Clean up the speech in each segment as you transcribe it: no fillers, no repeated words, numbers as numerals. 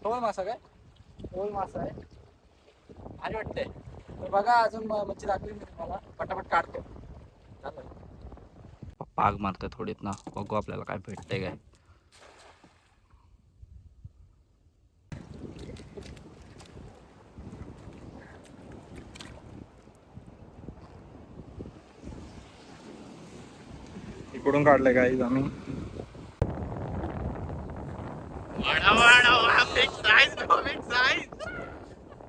खवळ मासा काय? खवळ मासा आहे आणि वाटतंय. तर बघा अजून मच्छी दाखवली मी तुम्हाला, पटापट काढतो. पाग मारतोय थोडीत ना, बघू आपल्याला काय भेटतंय काय. इकडून काढलंय गाईज आम्ही.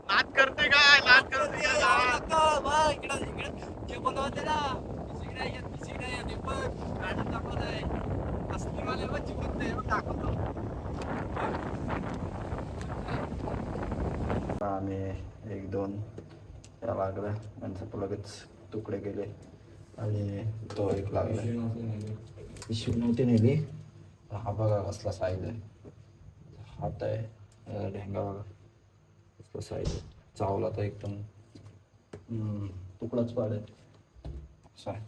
नाद करते काय, नाद करते काय. इकडे जे बनवते ना आम्ही एक दोन या लागलं म्हणजे लगेच तुकडे केले आणि तो एक लागला. पिशवी नव्हती नेली. हा बघा कसला साईज आहे, हात आहे ढेंगा बघा कसला साईज आहे. चावला तर एकदम तुकडाच पाडेल असा आहे.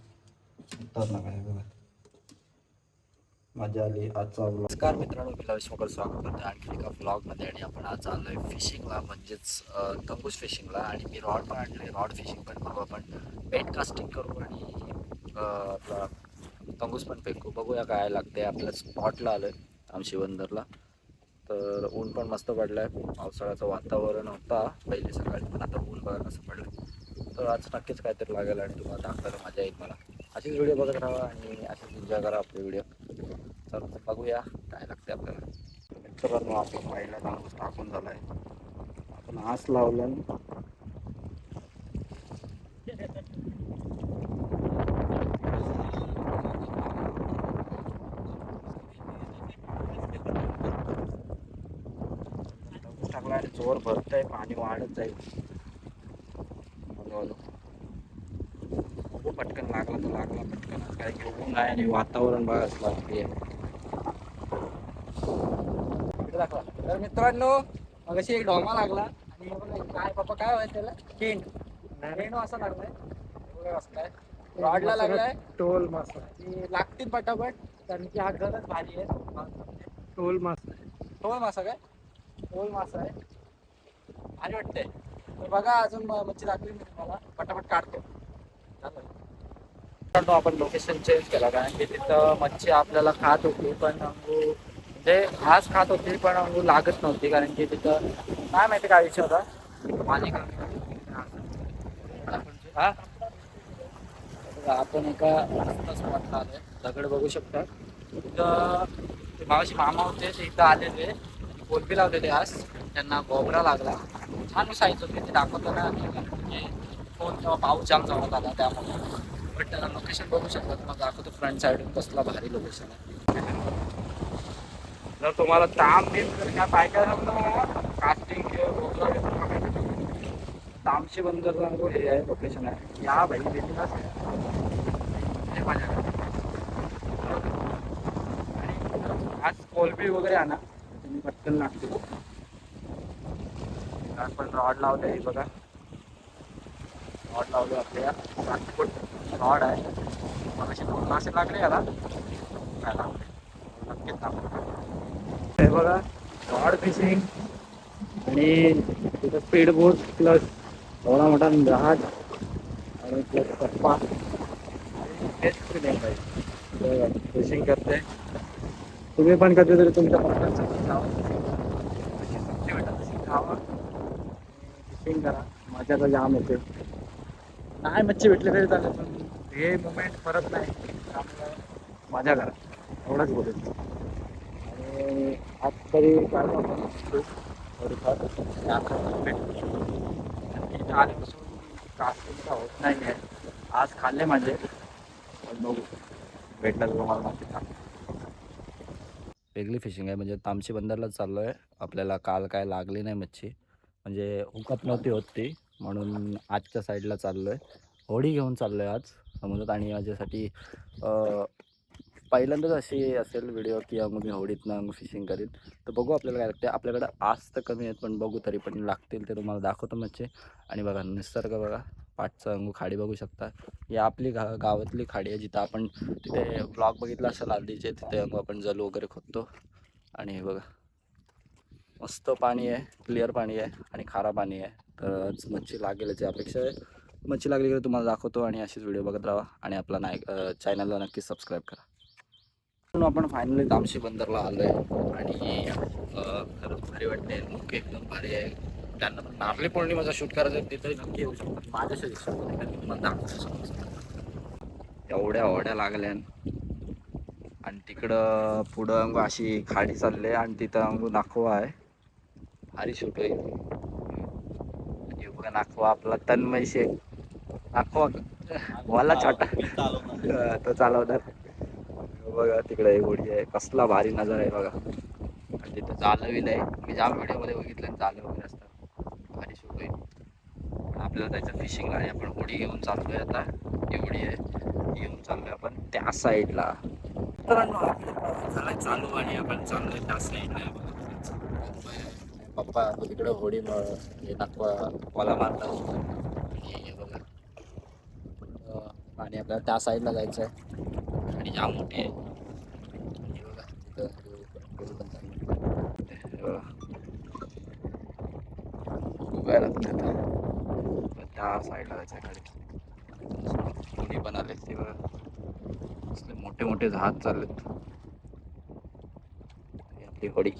तर ना काय बघा, मजा आली आजचा व्लॉग. नमस्कार मित्रांनो, मी लक्ष्मकर स्वागत करतो आणखी एका व्लॉगमध्ये. आणि आपण आज आलोय फिशिंगला, म्हणजेच तंबूस फिशिंगला. आणि मी रॉड पण आणले, रॉड फिशिंग पण करू आपण, बेट कास्टिंग करू आणि आपला तंबूस पण फेकू. बघूया काय लागते. आपल्या स्पॉटला आलोय तामशी बंदरला. तर ऊन पण मस्त पडलं आहे, पावसाळ्याचं वातावरण होता पहिली सकाळी, पण आता ऊन बघा कसं पडलं. तर आज नक्कीच काहीतरी लागेल आणि तुम्हाला दाखवायला मजा येईल मला. अशीच व्हिडिओ बघत राहा आणि अशीच एन्जॉय करा आपले व्हिडिओ. तर बघूया काय लागते आपल्याला. मित्रांनो, आपण पहिला तांबूस टाकून झालाय, आपण आस लावलं. टाकला आणि जोर भरतंय, पाणी वाढत जाईल हळूहळू. पटकन लागला तर लागला पटकन, काय घेऊन आहे आणि वातावरण बघा असं लागते. तर मित्रांनो, मगाशी एक ढोमा लागला आणि काय बाबा काय व्हायचं त्याला, केंड रेणू असा लागलाय असलाय. रॉडला लागलाय टोल मासा. लागतील पटापट कारण की हा गरज भारी आहे. टोल मासा, टोल मासा काय? टोल मासा आहे भारी वाटतंय. तर बघा अजून मच्छी दाखवली मी तुम्हाला, पटापट काढतो. आपण लोकेशन चेंज केला कारण की तिथं मच्छी आपल्याला खात होती, पण म्हणजे घास खात होती पण अंगू लागत नव्हती. कारण की तिथं काय माहिती काय विषय होता, पाणी हा. आपण एका मस्त स्पॉटला आलोय, दगड बघू शकता. तिथं मावशी मामा होते ते इथं आलेले, कोलबी लावलेले आज. त्यांना गोबरा लागला, छान साईज होती ते दाखवतो ना. म्हणजे फोन तेव्हा पाऊस जाम जवळ आला त्यामुळे. बट लोकेशन बघू शकता तुम्हाला दाखवतो, फ्रंट साईडून कसला भारी लोकेशन आहे. जर तुम्हाला ताम काय पाहिजे कास्टिंग तामशी बंदरला हे आहे लोकेशन आहे. या भाई भेटीलाच आज कोलबी वगैरे आणा तुम्ही पटकन लागते. पण रॉड लावले बघा, रॉड लावले आपल्या 7 फूट रॉड आहे. मग अशी 2 मासे लागले याला काय लावले नक्कीच हे बघा. रॉड फिशिंग आणि तिथं स्पीड बोट प्लस एवढा मोठा जहाज आणि प्लस कप्पा बेस्ट फिलिंग पाहिजे. फिशिंग करते तुम्ही पण कधीतरी तुमच्या पप्पांसोबत जावा, अशी सुट्टी भेटत तशी खावा, फिशिंग करा, मजा तर जाम येते. नाही मच्छी भेटली तरी चालेल पण हे मुमेंट परत नाही, त्यामुळे मजा करा एवढंच बोलेल. आणि आज तरी काढू आपण थोडीफार इथं आल्यापासून कास्टिंग होत नाही आहे. आज खाल्ले माझे, पण बघू भेटला तर तुम्हाला नक्की सांग. वेगळी फिशिंग आहे, म्हणजे तामशी बंदरलाच चाललो आहे. आपल्याला काल काय लागली नाही मच्छी, म्हणजे हुकअप नव्हती होत ती, म्हणून आजच्या साईडला चाललो आहे. होडी घेऊन चाललो आहे आज समुद्रात. आणि माझ्यासाठी पहिल्यांदाच अशी असेल व्हिडिओ की मग मी होडीतनं फिशिंग करीन. तर बघू आपल्याला काय लागते. आपल्याकडे आज तर कमी आहेत पण बघू तरी पण लागतील ते तुम्हाला दाखवतो मच्छी. आणि बघा निसर्ग बघा, पाठचं अंगू खाडी बघू शकता. ही आपली गावातली खाडी आहे जिथं आपण तिथे ब्लॉग बघितला असेल आधीचे, तिथे आपण जल वगैरे खोदतो. आणि हे बघा मस्त पाणी आहे, क्लिअर पाणी आहे आणि खारा पाणी आहे. तर आज मच्छी लागेल याची अपेक्षा आहे. मच्छी लागली की तुम्हाला दाखवतो आणि अशीच व्हिडिओ बघत राहा आणि आपला चॅनलला नक्कीच सबस्क्राईब करा. म्हणून आपण फायनली तामशी बंदरला आलो आहे आणि खरंच भारी वाटते. लोक एकदम भारी आहे. त्यांना पण नारळी पौर्णिमेचा शूट करायचं आहे तिथंही नक्की येऊ शकतात. माझ्याशी तुम्हाला दाखवतो. एवढ्या ओढ्या लागल्या आणि तिकडं पुढं अंग अशी खाडी चालली आणि तिथं अंग नाखवा आहे. भारी शूट होईल. हे बघा नाखवा आपला तन्मय शेख. नाखवा वाला छोटा तो चालवणार. बघा तिकडे होडी आहे. कसला भारी नजारा आहे बघा. आणि तिथं जालं विल आहे. मी ज्या व्हिडिओमध्ये बघितलं जालं वगैरे असतात. भारी शूट होईल. आपल्याला जायचं फिशिंगला आणि आपण होडी घेऊन चाललोय आता. एवढी आहे घेऊन चाललोय आपण त्या साईडला. झाला चालू आणि आपण चाललोय त्या साईडला. पप्पा तिकडे होडी हे नाकवा वाला मारतात आणि बघा आणि आपल्याला त्या साईडला जायचं आहे आणि जाम मोठी आहे. हे बघा तिथं उभ्या लागतात त्या साईडला जायचं आहे. गाडी होडी पण आले ते बघा असले मोठे मोठे जहाज चाललेत. आपली होडी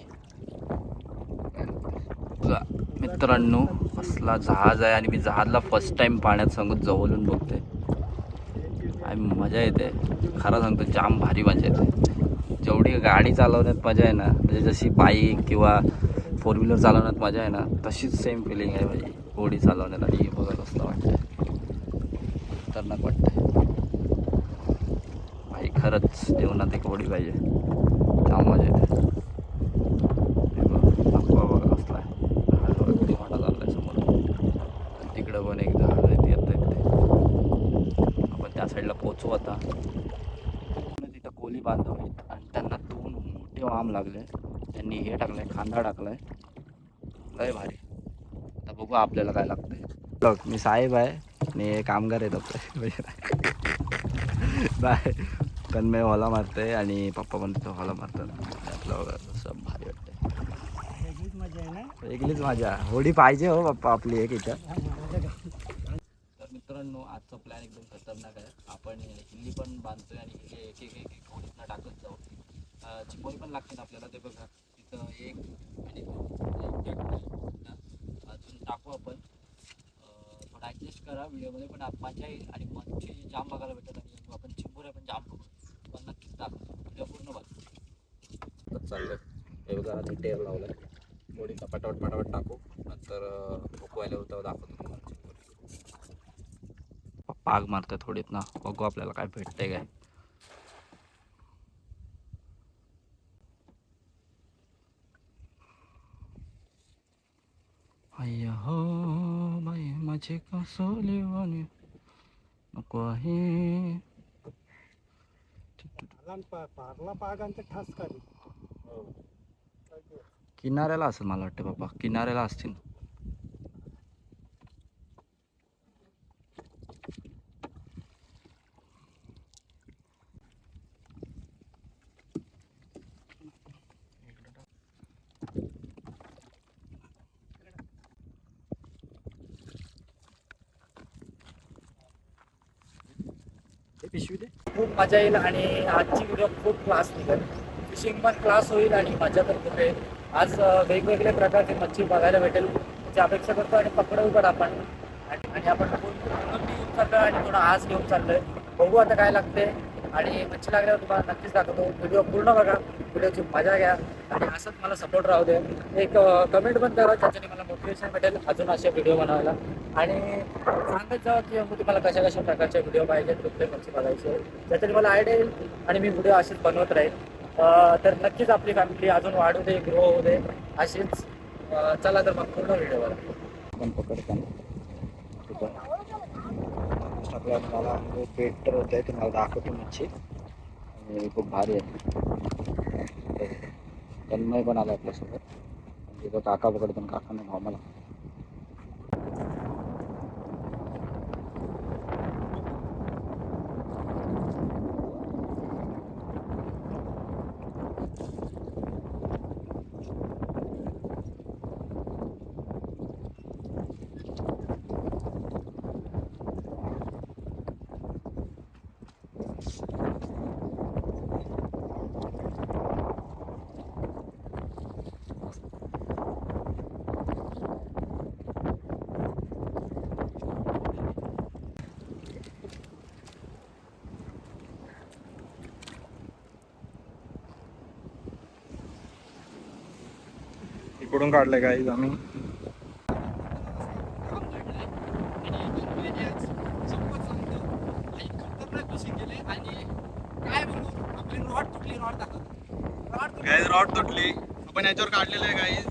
मित्रांनो कसला जहाज आहे आणि मी जहाजला फर्स्ट टाइम पाण्यात सांगून जवळून बघतोय आणि मजा येते. खरं सांगतो जाम भारी मजा येते. जेवढी गाडी चालवण्यात मजा आहे ना म्हणजे जशी बाईक किंवा फोर व्हीलर चालवण्यात मजा आहे ना तशीच सेम फिलिंग आहे माझी होडी चालवण्यात. आणि बघा कसलं वाटतंय खतरनाक वाटतंय भाई. खरंच जीवनात एक होडी पाहिजे. जाम मजा येते. तिकडं पण एक जहाज आहे ते येत आपण त्या साईडला पोचू आता. तिथं कोली बांधव आहेत आणि त्यांना 2 मोठे वाम लागले. त्यांनी हे टाकलंय खांदा टाकलाय लय भारी. आता बघू आपल्याला काय लागतंय. बघ मी साहेब आहे आणि कामगार आहेत आपले बाय. तन्मय हॉला मारतंय आणि पप्पा पण तिथं हॉला मारतात. आपलं असं भारी वाटतंय. वेगळीच मजा. होडी पाहिजे हो पप्पा आपली एक इथं. तर मित्रांनो आजचा प्लॅन एकदम खतरनाक आहे. आपण हिल्ली पण बांधतोय आणि हिल्ली एक एक एक एक होडीतनं टाकत जाऊ. चिंबोरी पण लागते ना आपल्याला ते बघा तिथं एक आणि अजून टाकू आपण. थोडं ॲडजस्ट करा व्हिडिओमध्ये पण मजा येईल आणि मच्छी जाम बघायला भेटत आणि आपण चिंबोऱ्या पण जाम बघू. पण नक्कीच टाकू व्हिडिओ पूर्ण बघा. चाललं हे बघा आधी टेर लावलं होडीचा पटापट टाकू नंतर उकवायला होतं दाखवतो तुम्हाला. पाग मारतोय थोडीत ना बघू आपल्याला काय भेटतंय काय. अय्या हो बाई माझे कसोली वाणी नको आहे. किनाऱ्याला असेल मला वाटतं बाबा. किनाऱ्याला असतील. पिशवी दे. खूप मजा येईल आणि आजची व्हिडिओ खूप क्लास निघेल. फिशिंग पण क्लास होईल आणि मजा तर खूप येईल. आज वेगवेगळ्या प्रकारची मच्छी बघायला भेटेल याची अपेक्षा करतो आणि पकडू पण आपण. आणि आपण घेऊन चाललो आणि थोडं आज घेऊन चाललोय. बघू आता काय लागते आणि मच्छी लागल्यावर तुम्हाला नक्कीच दाखवतो. व्हिडिओ पूर्ण बघा. व्हिडिओची मजा घ्या आणि असंच मला सपोर्ट राहू दे. एक कमेंट पण करा ज्याच्याने मला मोटिवेशन भेटेल अजून असे व्हिडिओ बनवायला. आणि सांगत जावा की तुम्हाला कशा कशा प्रकारचे व्हिडिओ पाहिजेत कुठले मच्छी बघायचे त्याच्याने मला आयडिया येईल आणि मी व्हिडिओ असेच बनवत राहील. तर नक्कीच आपली फॅमिली अजून वाढू दे ग्रो होऊ दे अशीच. चला तर मग पूर्ण व्हिडिओवर आपण पकडताना मला बेटर होत आहे तुम्हाला दाखवतो मच्छी आणि खूप भारी आहे. तन्मय पण आला आपल्यासोबत. तिथं काका पकडतो काकाने भाव मला. इकडून काढले गाईज आम्ही. गाईज रॉड तुटली, आपण याच्यावर काढलेलं आहे गाईज.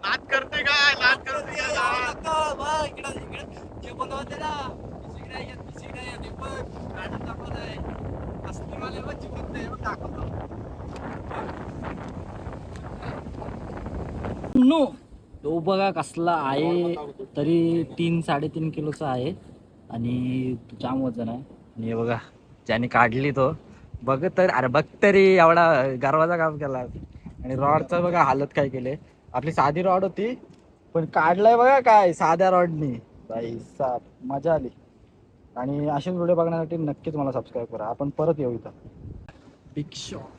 नाद करते काय, नाद करते नो तो बघा कसला आहे, तरी 3-3.5 किलोचा आहे आणि जाम वजन आहे. आणि हे बघा ज्याने काढली तो बघ तर, अरे बघ तरी एवढा गर्वाचा काम केला. आणि रॉडचं बघा हालत काय केले. आपली साधी रॉड होती पण काढलाय बघा काय साध्या रॉडनी. बाई साप मजा आली. आणि असेच व्हिडिओ बघण्यासाठी नक्कीच मला सबस्क्राईब करा. आपण परत येऊ इथं. बिग शॉट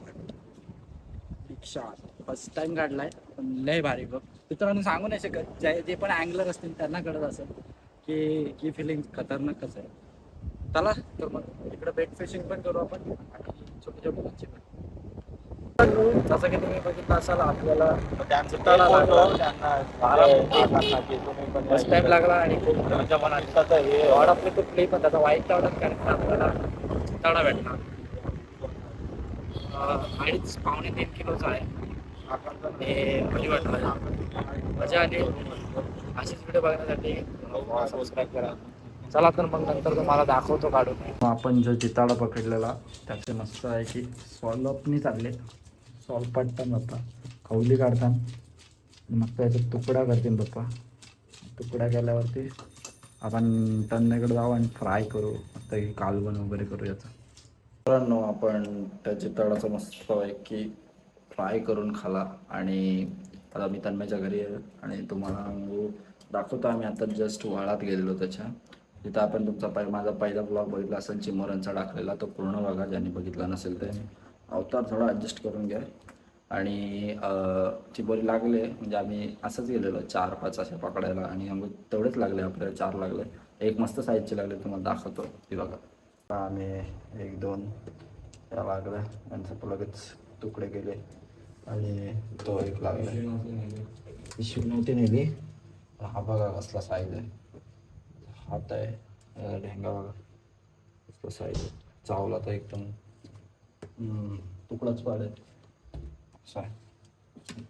फर्स्ट टाइम काढलाय पण लय भारी बघ. मित्रांनो सांगू नाही शकत, जे पण अँगलर असतील त्यांना कळत असेल की फिलिंग खतरनाक कसं आहे. चला तर मग इकडे बेट फिशिंग पण करू आपण आणि छोटे छोटे मच्छी पण. जसं की तुम्ही बघितलं असाल आपल्याला फर्स्ट टाइम लागला आणि खूप रॉड आपली तुटली पण त्याचा वाईट रॉडच कारण आपल्याला चिताडा भेटला. 2.5-3 किलोचा आहे. भारी वाटलं, मजा आली. अशीच व्हिडिओ बघण्यासाठी सबस्क्राईब करा. चला तर मग नंतर तुम्हाला दाखवतो काढून. आपण जो चिताडा पकडलेला त्याचे मस्त आहे की सॉल्पनी चालले, सॉल्प पडतात पप्पा, खवली काढतात मग त्याचा तुकडा करतील पप्पा. तुकडा केल्यावरती आपण तन्नेकडे जाऊ आणि फ्राय करू, मस्त कालवण वगैरे करू याचा. मित्रांनो आपण त्या चिताडाचा मस्त आहे की फ्राय करून खाला. आणि आता मी तन्मयच्या घरी आहे आणि तुम्हाला दाखवतो. आम्ही आता जस्ट वाळात गेलेलो त्याच्या तिथं. आपण तुमचा माझा पहिला ब्लॉग बघितला असेल चिमोऱ्यांचा टाकलेला, तो पूर्ण बघा ज्यांनी बघितला नसेल ते. अवतार थोडा ॲडजस्ट करून घ्या. आणि चिबोरी लागले म्हणजे आम्ही असंच गेलेलो 4-5 असे पकडायला आणि आम्ही तेवढेच लागले, आपल्याला 4 लागले. एक मस्त साईजचे लागले, तुम्हाला दाखवतो ती बघा. आम्ही 1-2 त्या लागल्या त्यांचं लगेच तुकडे केले आणि तो एक लागला. पिशवी नव्हती नेली. हा बघा कसला साईज आहे, हात आहे ढेंगा बघा कसला साईज आहे. चावला तर एकदम तुकडाच पाडेल असं आहे.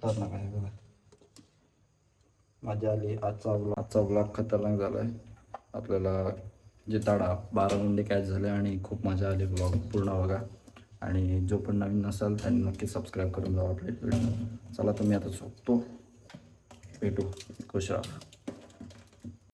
तर ना काय बघा मजा आली. आजचा ब्लॉग खतरनाक झाला आहे. आपल्याला जिताडा 12 मुंडे कॅच झाले आणि खूप मजा आली. ब्लॉग पूर्ण बघा आणि जो पण नवीन नसाल त्यांनी नक्की सबस्क्राईब करून जाऊ आपले व्हिडिओ. चला तुम्ही आता झोपतो, भेटू, खुश राहा.